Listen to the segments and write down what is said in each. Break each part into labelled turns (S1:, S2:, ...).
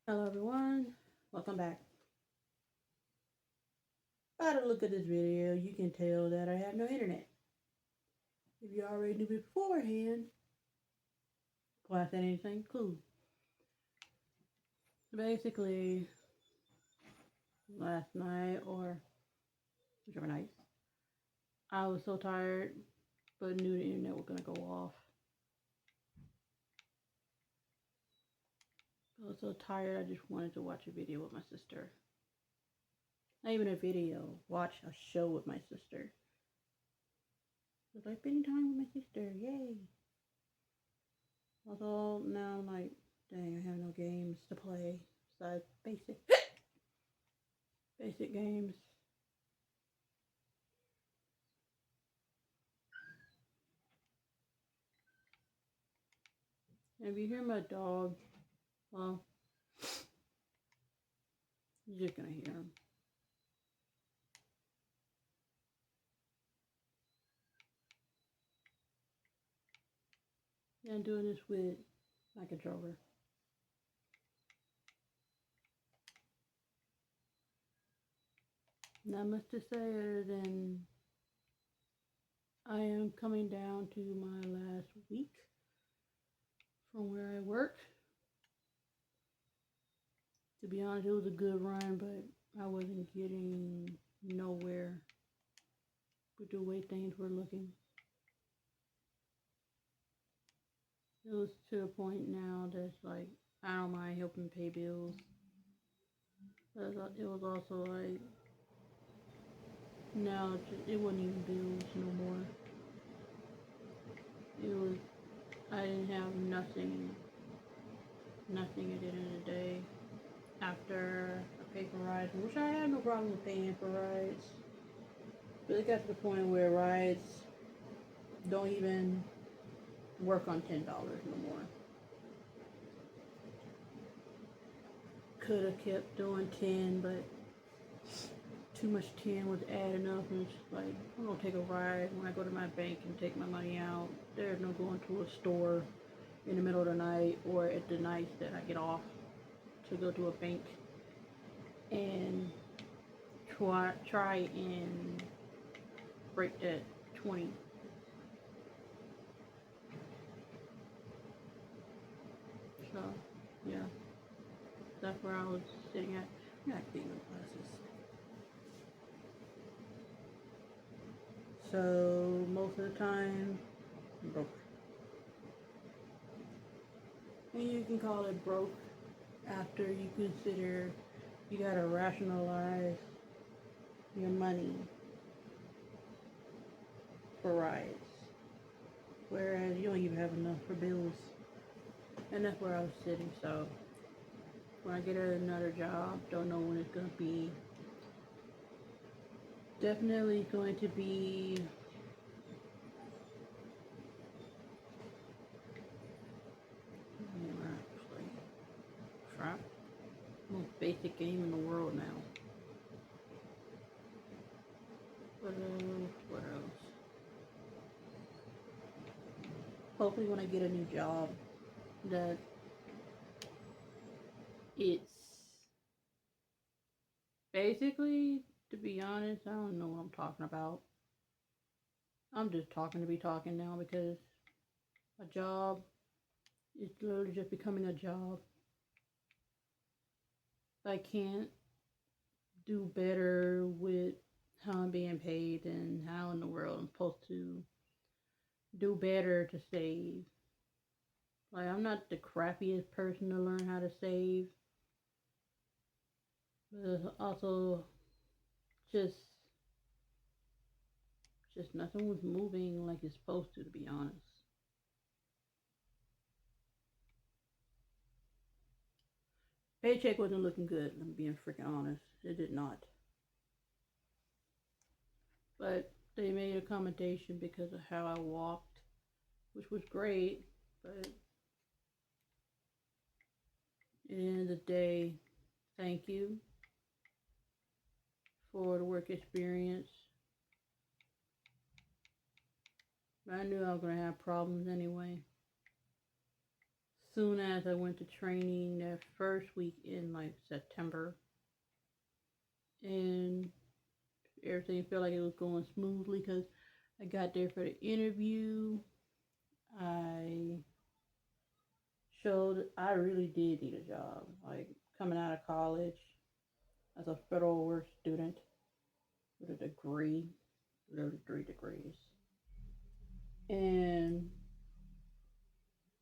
S1: Hello everyone, welcome back. By the look of this video, you can tell that I have no internet. If you already knew beforehand, why said anything, cool. Basically, last night or whichever night, I was so tired, but knew the internet was gonna go off. I was so tired, I just wanted to watch a video with my sister. Not even a video, watch a show with my sister. It was like spending time with my sister, yay! Although now I'm like, dang, I have no games to play besides basic games. And if you hear my dog, well, you're just gonna hear him. Yeah, I'm doing this with my controller. Not much to say other than I am coming down to my last week from where I work. To be honest, it was a good run, but I wasn't getting nowhere with the way things were looking. It was to the point now that's like, I don't mind helping pay bills. But it was also like, now it wasn't even bills no more. It was, I didn't have nothing at the end of the day after I paid for rides, which I had no problem with paying for rides. But it got to the point where rides don't even work on $10 no more. Could have kept doing 10, but too much 10 was adding up, and it's like, I'm gonna take a ride when I go to my bank and take my money out. There's no going to a store in the middle of the night or at the nights that I get off to go to a bank and try and break that 20. So yeah, that's where I was sitting at. I got clean my glasses. So most of the time, I'm broke. And you can call it broke after you consider you gotta rationalize your money for rides. Whereas you don't even have enough for bills. And that's where I was sitting. So when I get another job, don't know when it's gonna be. Definitely going to be trap. Most basic game in the world now. What else? What else? Hopefully when I get a new job that it's basically, to be honest, I don't know what I'm talking about. I'm just talking to be talking now because a job is literally just becoming a job. I can't do better with how I'm being paid and how in the world I'm supposed to do better to save. Like, I'm not the crappiest person to learn how to save, but also just nothing was moving like it's supposed to be honest. Paycheck wasn't looking good, I'm being freaking honest. It did not. But they made a commendation because of how I walked, which was great, but at the end of the day, thank you for the work experience. I knew I was going to have problems anyway. soon as I went to training that first week in like September, and everything felt like it was going smoothly because I got there for the interview. I showed I really did need a job. Like coming out of college as a federal work student with a degree, literally 3 degrees, and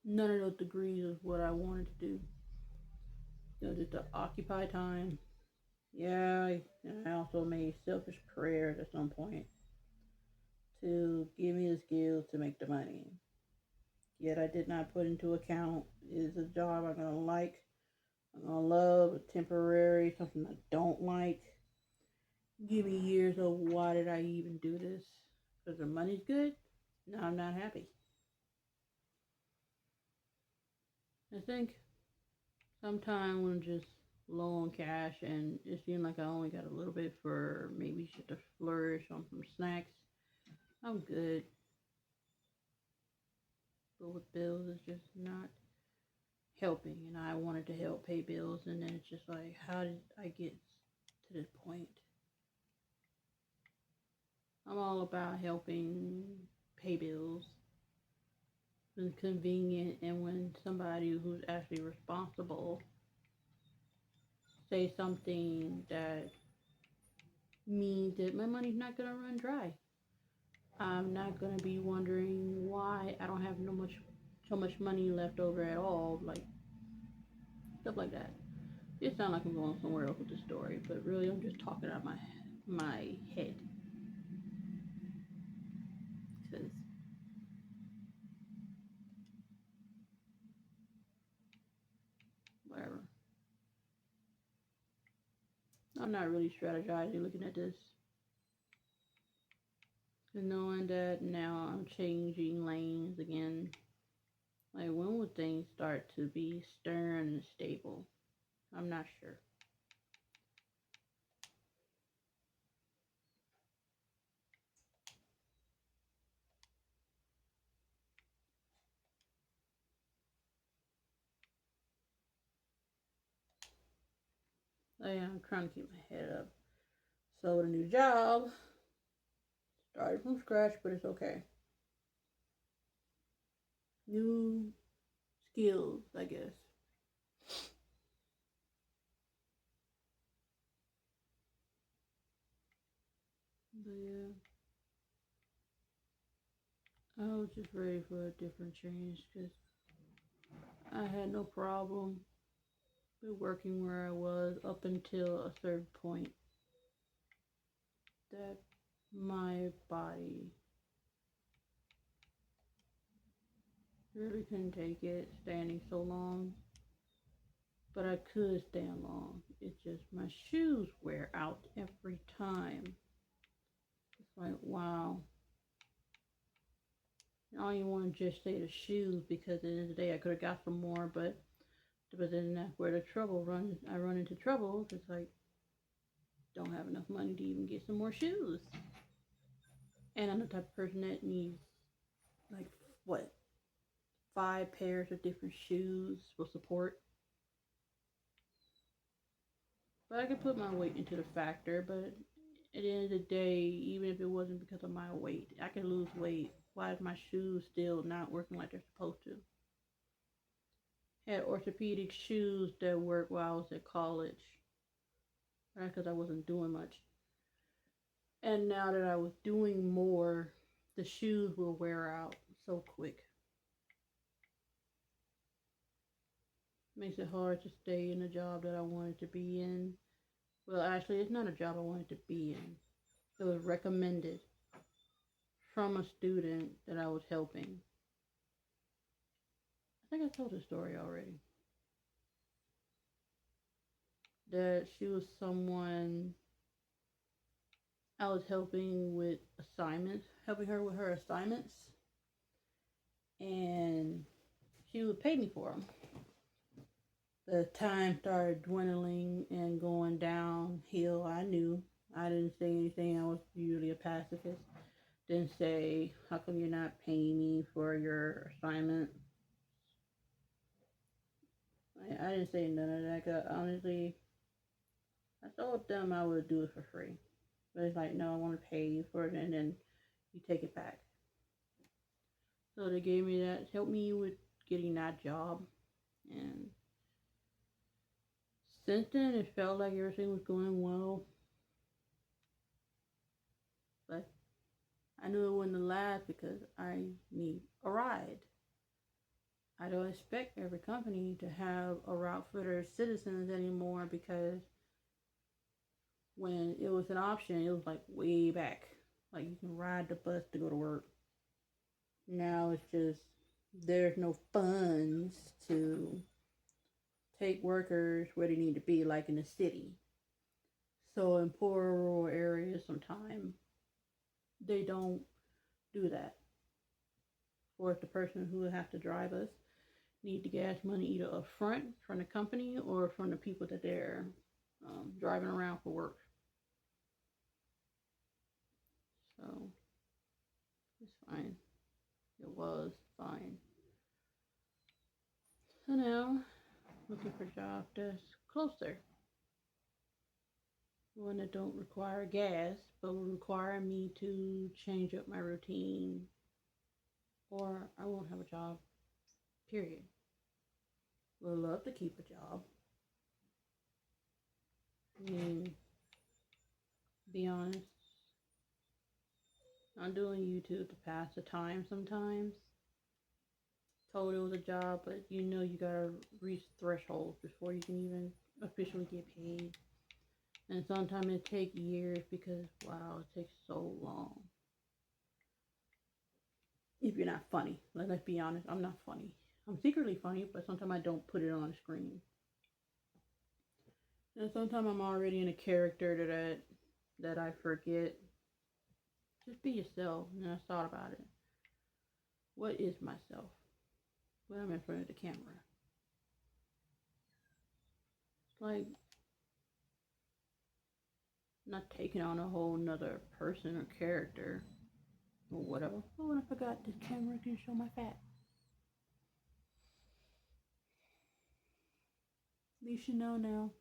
S1: none of those degrees is what I wanted to do. Just to occupy time. Yeah, and I also made selfish prayers at some point to give me the skills to make the money. Yet I did not put into account, is a job I'm gonna like, I'm gonna love, temporary, something I don't like. Give me years of why did I even do this? Because the money's good. Now I'm not happy. I think sometimes when I'm just low on cash and it seemed like I only got a little bit for maybe just a flourish on some snacks, I'm good. But with bills, it's just not helping. And I wanted to help pay bills, and then it's just like, how did I get to this point? I'm all about helping pay bills when it's convenient, and when somebody who's actually responsible say something that means that my money's not gonna run dry. I'm not gonna be wondering why I don't have so much money left over at all, like stuff like that. It sounds like I'm going somewhere else with the story, but really I'm just talking out my head. Cause whatever. I'm not really strategizing looking at this. And knowing that now I'm changing lanes again. Like when will things start to be stern and stable? I'm not sure. I'm trying to keep my head up. So with a new job, started from scratch, but it's okay. New skills, I guess. But yeah, I was just ready for a different change because I had no problem with working where I was up until a certain point that my body really couldn't take it standing so long. But I could stand long. It's just my shoes wear out every time. It's like, wow. I don't even want to just say the shoes because at the end of the day I could have got some more, but then that's where the trouble runs. I run into trouble. It's like don't have enough money to even get some more shoes. And I'm the type of person that needs like what 5 pairs of different shoes for support. But I could put my weight into the factor. But at the end of the day, even if it wasn't because of my weight, I can lose weight. Why is my shoes still not working like they're supposed to? Had orthopedic shoes that worked while I was at college, right? Because I wasn't doing much. And now that I was doing more, the shoes will wear out so quick. Makes it hard to stay in the job that I wanted to be in. Well, actually, it's not a job I wanted to be in. It was recommended from a student that I was helping. I think I told the story already. That she was someone I was helping with assignments, helping her with her assignments, and she would pay me for them. The time started dwindling and going downhill. I knew. I didn't say anything. I was usually a pacifist. Didn't say, how come you're not paying me for your assignment? I didn't say none of that. 'Cause honestly, I told them I would do it for free. But it's like, no, I want to pay you for it, and then you take it back. So they gave me that, helped me with getting that job. And since then, it felt like everything was going well. But I knew it wouldn't last because I need a ride. I don't expect every company to have a route for their citizens anymore because when it was an option, it was like way back. Like you can ride the bus to go to work. Now it's just there's no funds to take workers where they need to be, like in the city. So in poor rural areas, sometimes they don't do that. Or if the person who would have to drive us need the gas money either up front from the company or from the people that they're driving around for work. So it's fine. It was fine. So now looking for a job that's closer. One that don't require gas, but will require me to change up my routine, or I won't have a job. Period. Would love to keep a job. I mean, be honest, I'm doing YouTube to pass the time sometimes. Told it was a job, but you gotta reach thresholds before you can even officially get paid. And sometimes it takes years because, wow, it takes so long. If you're not funny. Let's be honest, I'm not funny. I'm secretly funny, but sometimes I don't put it on the screen. And sometimes I'm already in a character that I forget. Just be yourself. And I thought about it. What is myself? When I'm in front of the camera. Like, not taking on a whole nother person or character or whatever. Oh, and I forgot this camera can show my fat. At least you know now.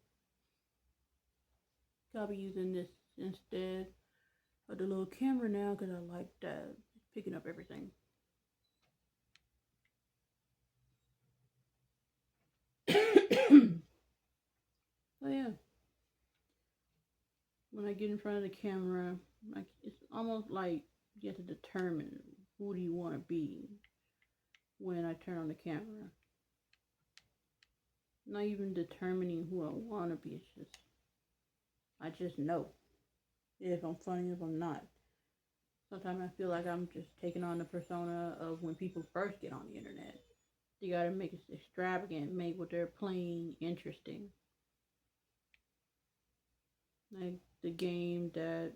S1: I'll be using this instead of the little camera now because I like that. It's picking up everything. So yeah, when I get in front of the camera, like it's almost like you have to determine who do you want to be when I turn on the camera. Not even determining who I want to be. It's just I just know if I'm funny, if I'm not. Sometimes I feel like I'm just taking on the persona of when people first get on the internet. You gotta make it extravagant, make what they're playing interesting. Like the game that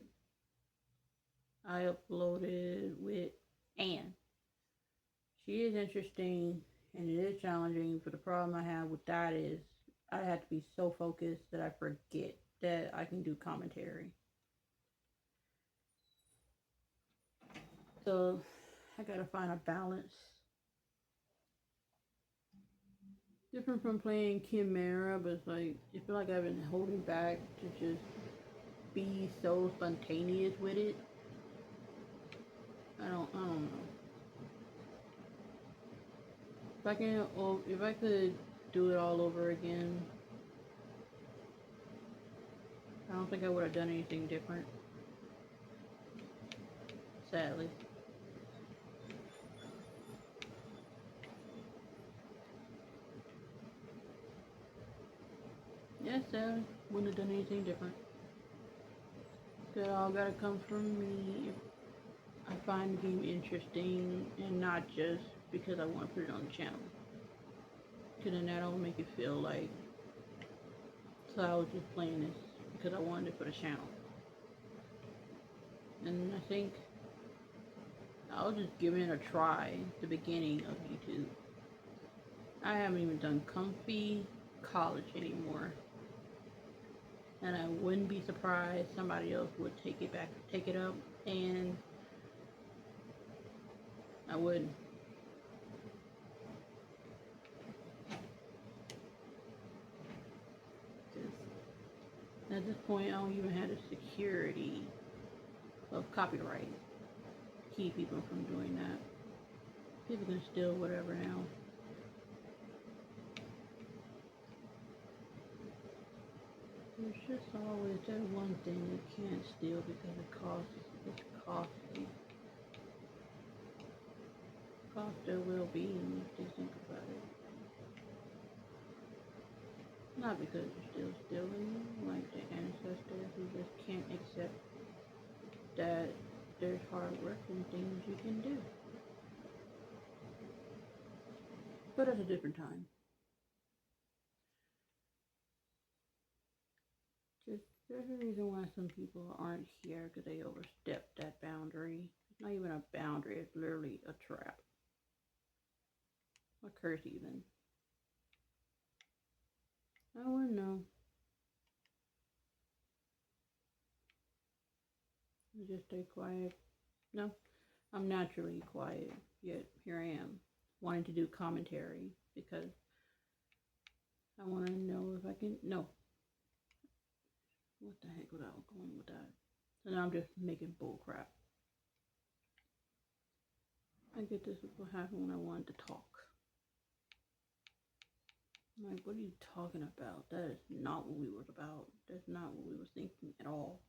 S1: I uploaded with Anne. She is interesting and it is challenging, but the problem I have with that is I have to be so focused that I forget that I can do commentary. So I gotta find a balance. Different from playing Chimera, but it's like I feel like I've been holding back to just be so spontaneous with it. I don't know. If I could do it all over again, I don't think I would have done anything different. Sadly. Yeah, sadly, wouldn't have done anything different. It all gotta come from me. I find the game interesting and not just because I want to put it on the channel. Because then that'll make it feel like so I was just playing this because I wanted it for the channel. And I think I was just giving it a try at the beginning of YouTube. I haven't even done comfy college anymore. And I wouldn't be surprised somebody else would take it up, and I wouldn't. At this point, I don't even have the security of copyright to keep people from doing that. People can steal whatever now. There's just always that one thing you can't steal because it's costly. Cost their well-being if you think about it. Not because you're still stealing, like the ancestors who just can't accept that there's hard work and things you can do. But at a different time. Just there's a reason why some people aren't here because they overstepped that boundary. It's not even a boundary, it's literally a trap. A curse even. I wouldn't know. I just stay quiet. No, I'm naturally quiet, yet here I am, wanting to do commentary because I want to know if I can. No. What the heck was I going with that? So now I'm just making bull crap. I get this is what happened when I wanted to talk. I'm like, what are you talking about? That is not what we was about. That's not what we was thinking at all.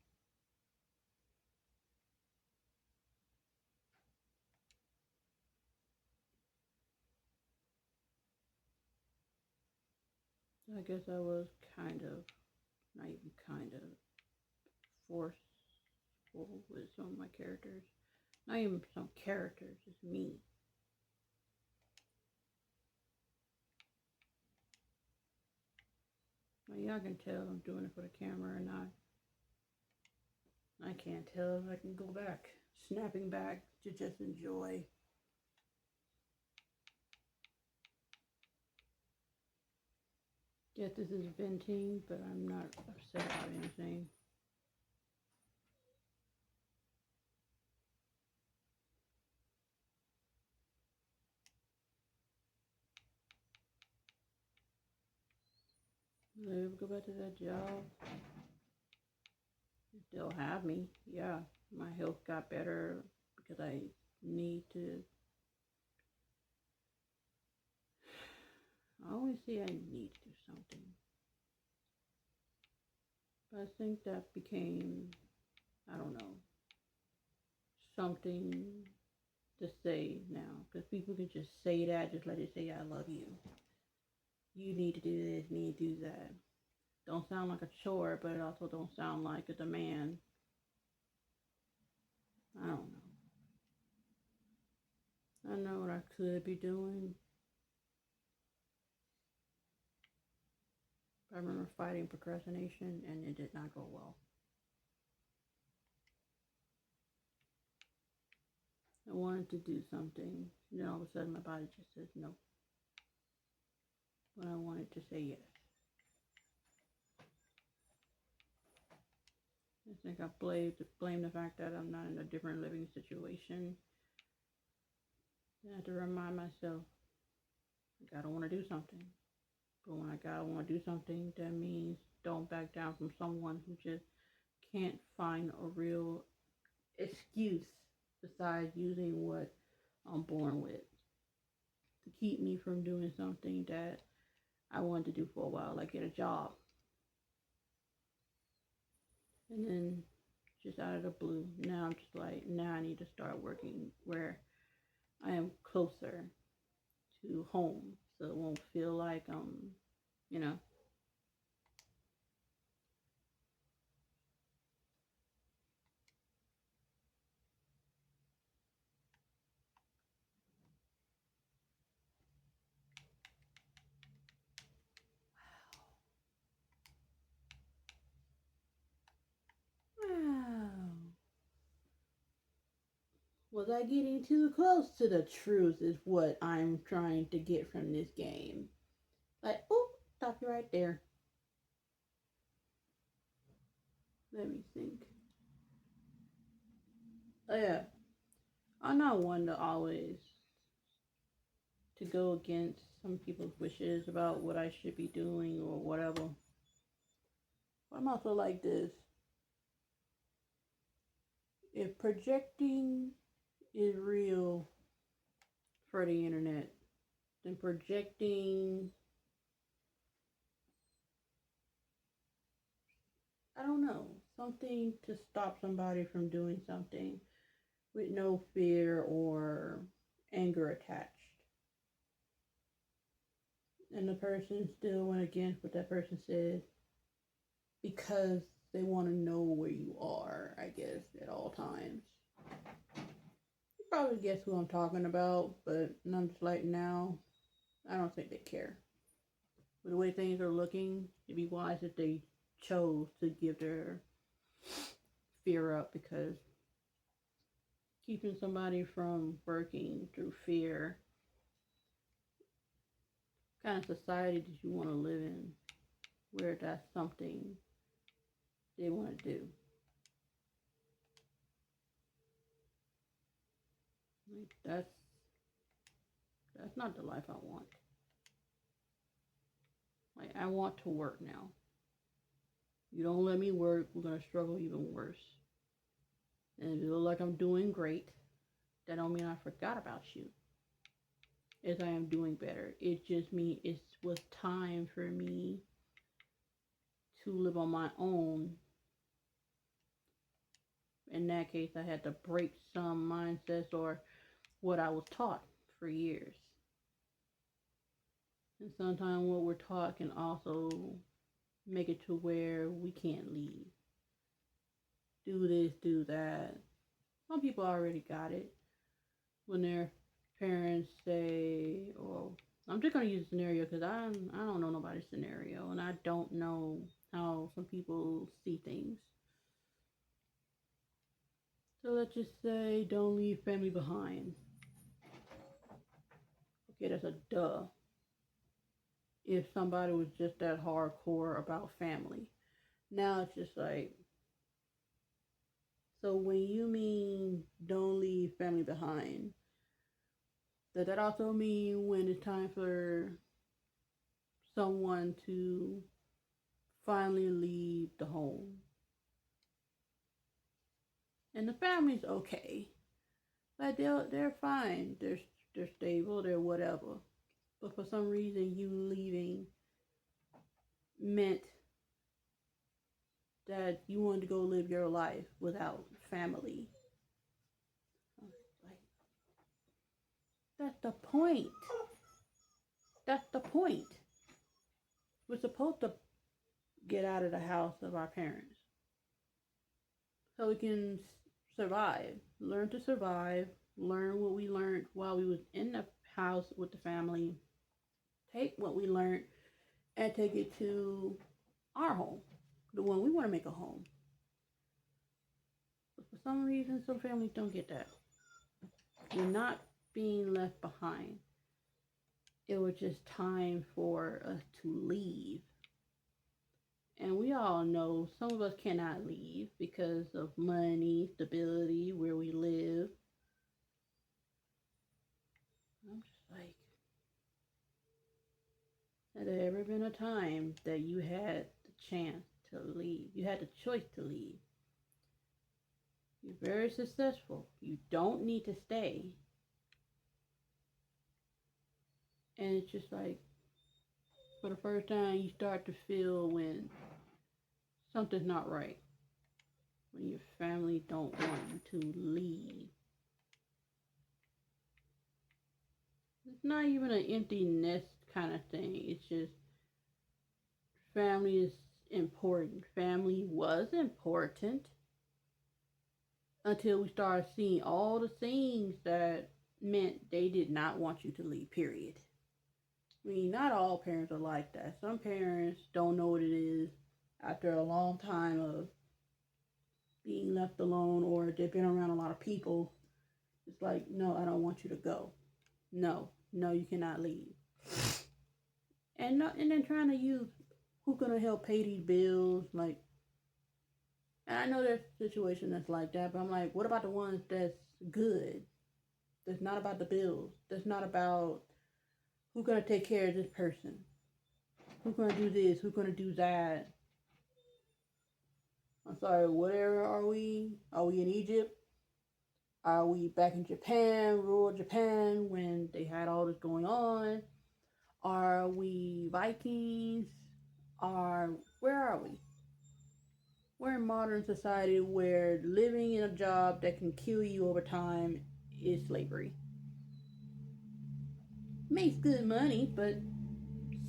S1: I guess I was kind of, not even kind of, forceful with some of my characters. Not even some characters, just me. Well, y'all can tell I'm doing it for the camera or not. I can't tell if I can go back, snapping back to just enjoy. Yet this is venting, but I'm not upset about anything. Will I ever go back to that job? They still have me. Yeah, my health got better because I need to. I always say I need to do something. But I think that became, I don't know, something to say now. Because people can just say that, just let it say, I love you. You need to do this, need to do that. Don't sound like a chore, but it also don't sound like a demand. I don't know. I know what I could be doing. I remember fighting procrastination and it did not go well. I wanted to do something, and then all of a sudden my body just says no. But I wanted to say yes. I think I blame the fact that I'm not in a different living situation. I have to remind myself, I gotta want to do something. But when I gotta want to do something, that means don't back down from someone who just can't find a real excuse besides using what I'm born with to keep me from doing something that I wanted to do for a while, like get a job. And then just out of the blue, now I'm just like, now I need to start working where I am closer to home so it won't feel like you know. Wow. Was I getting too close to the truth is what I'm trying to get from this game. Like, oh, stop you right there. Let me think. Oh yeah. I'm not one to always to go against some people's wishes about what I should be doing or whatever. I'm also like this. If projecting is real for the internet, then projecting, I don't know, something to stop somebody from doing something with no fear or anger attached. And the person still went against what that person said because they want to know where you are, I guess, at all times. You probably guess who I'm talking about, but I'm just like, now, I don't think they care. With the way things are looking, it'd be wise if they chose to give their fear up, because keeping somebody from working through fear, what kind of society did you want to live in where that's something they want to do? Like, that's not the life I want. Like, I want to work now. You don't let me work, we're gonna struggle even worse. And if you look like I'm doing great, that don't mean I forgot about you. As I am doing better. It just means it was time for me to live on my own. In that case, I had to break some mindsets or what I was taught for years. And sometimes what we're taught can also make it to where we can't leave. Do this, do that. Some people already got it. When their parents say, or I'm just going to use a scenario because I don't know nobody's scenario and I don't know how some people see things. So let's just say, don't leave family behind. Okay, that's a duh. If somebody was just that hardcore about family. Now it's just like, so when you mean don't leave family behind, does that also mean when it's time for someone to finally leave the home? And the family's okay. Like they're fine. They're stable, they're whatever. But for some reason you leaving meant that you wanted to go live your life without family. Like, that's the point. That's the point. We're supposed to get out of the house of our parents so we can survive, learn to survive, learn what we learned while we was in the house with the family, take what we learned and take it to our home, the one we want to make a home. But for some reason, some families don't get that. You're not being left behind. It was just time for us to leave. And we all know some of us cannot leave because of money, stability, where we live. I'm just like, has there ever been a time that you had the chance to leave? You had the choice to leave. You're very successful. You don't need to stay. And it's just like, for the first time, you start to feel when something's not right. When your family don't want you to leave. It's not even an empty nest kind of thing. It's just family is important. Family was important until we started seeing all the things that meant they did not want you to leave, period. I mean, not all parents are like that. Some parents don't know what it is after a long time of being left alone, or they've been around a lot of people. It's like, no, I don't want you to go. No, you cannot leave. And then trying to use who's gonna help pay these bills, like. And I know there's situations that's like that, but I'm like, what about the ones that's good? That's not about the bills. That's not about who's gonna take care of this person. Who's gonna do this? Who's gonna do that? I'm sorry, where are we? Are we in Egypt? Are we back in Japan, rural Japan, when they had all this going on? Are we Vikings? Where are we? We're in modern society where living in a job that can kill you over time is slavery. Makes good money, but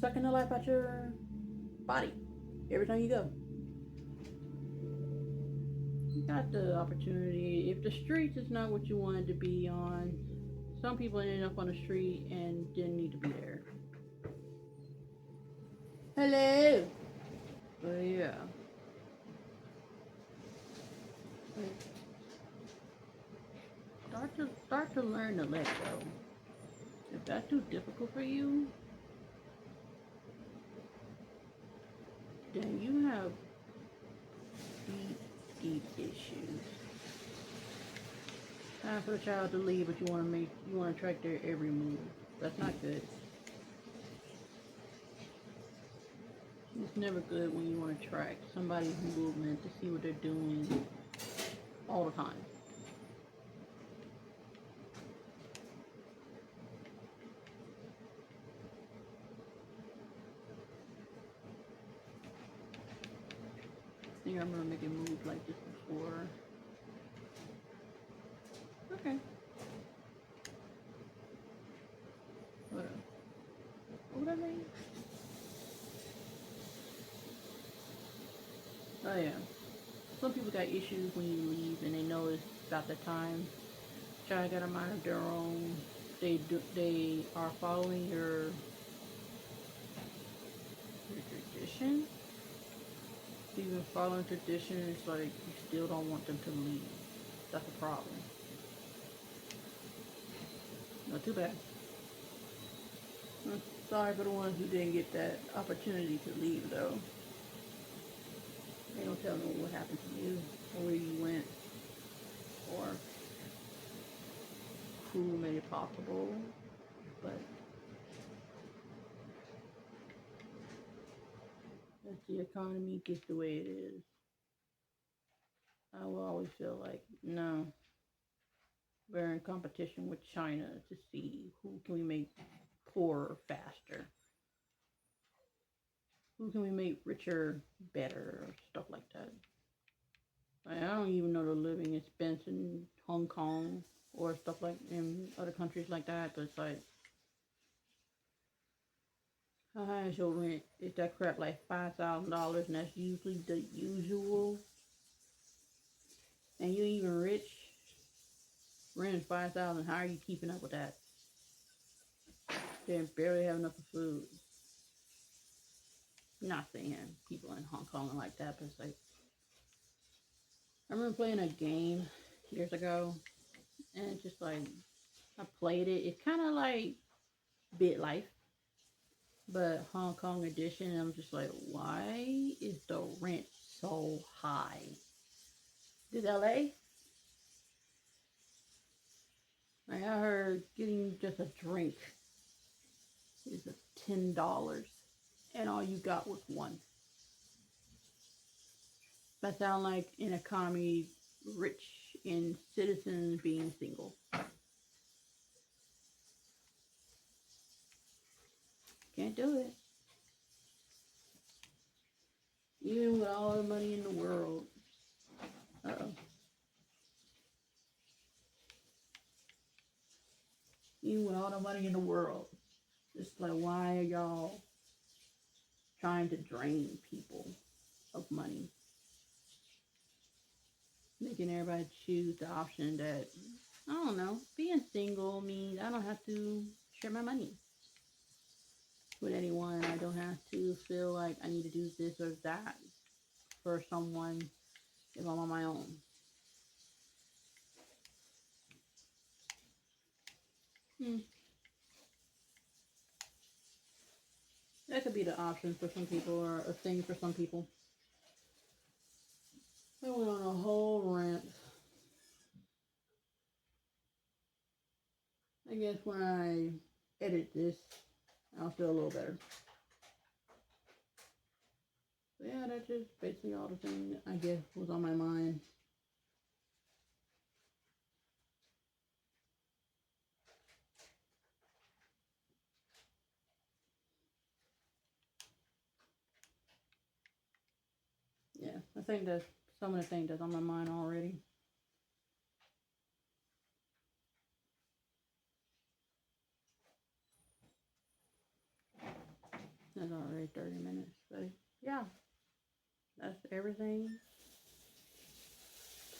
S1: sucking the life out your body every time you go. You got the opportunity. If the streets is not what you wanted to be on, some people ended up on the street and didn't need to be there. Hello. But yeah. Start to learn to let go. If that's too difficult for you, then you have deep, deep issues. Time for the child to leave, but you want to track their every move. That's not good. It's never good when you want to track somebody's movement to see what they're doing all the time. I think I remember making moves like this before. Okay. What would I mean? Oh yeah. Some people got issues when you leave and they know it's about the time. Child got a mind of their own. They are following your tradition. Even following tradition, it's like you still don't want them to leave. That's a problem. Not too bad. I'm sorry for the ones who didn't get that opportunity to leave though. They don't tell me what happened to you or where you went or who made it possible. But as the economy gets the way it is, I will always feel like, no, we're in competition with China to see who can we make poorer faster. Who can we make richer better or stuff like that. I don't even know the living expense in Hong Kong or stuff like in other countries like that, but it's like, how high is your rent? Is that crap like $5,000 and that's usually the usual? And you even rich? Rent is 5,000. How are you keeping up with that? They barely have enough food. Not saying people in Hong Kong are like that, but it's like, I remember playing a game years ago, and it's just like, I played it. It's kind of like Bit Life, but Hong Kong edition. And I'm just like, why is the rent so high? This LA? Like I heard getting just a drink is $10, and all you got was one. That sound like an economy rich in citizens being single. Can't do it. Even with all the money in the world. Uh-oh. Even with all the money in the world. It's like, why are y'all trying to drain people of money? Making everybody choose the option that, I don't know, being single means I don't have to share my money with anyone. I don't have to feel like I need to do this or that for someone if I'm on my own. That could be the option for some people or a thing for some people. I went on a whole rant. I guess when I edit this, I'll feel a little better. But yeah, that's just basically all the thing I guess was on my mind. Yeah, I think that's some of the things that's on my mind already. That's already 30 minutes. But yeah, that's everything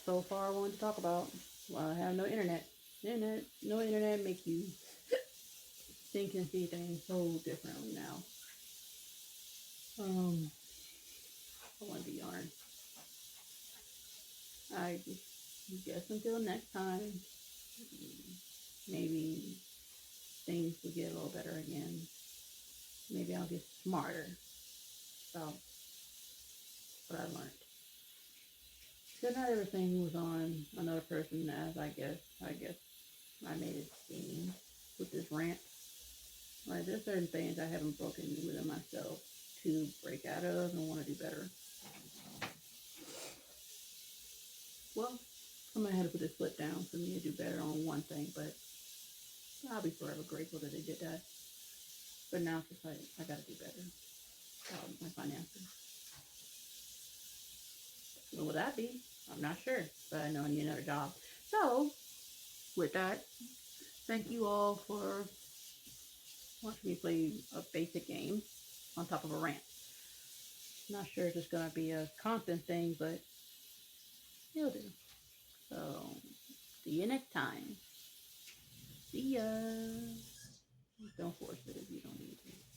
S1: so far I wanted to talk about. Well, I have no internet. No internet make you think and see things so differently now. I want to be honest. I guess until next time, maybe things will get a little better again. Maybe I'll get smarter about what I learned. So not everything was on another person as I guess I made it seem with this rant. Like there's certain things I haven't broken within myself to break out of and want to do better. Well, somebody had to put this foot down for me to do better on one thing, but I'll be forever grateful that they did that. But now it's just like I gotta do better. My finances. What would that be? I'm not sure, but I know I need another job. So, with that, thank you all for watching me play a basic game on top of a rant. Not sure if it's gonna be a constant thing, but it'll do. So, see you next time. See ya. Don't force it if you don't need to.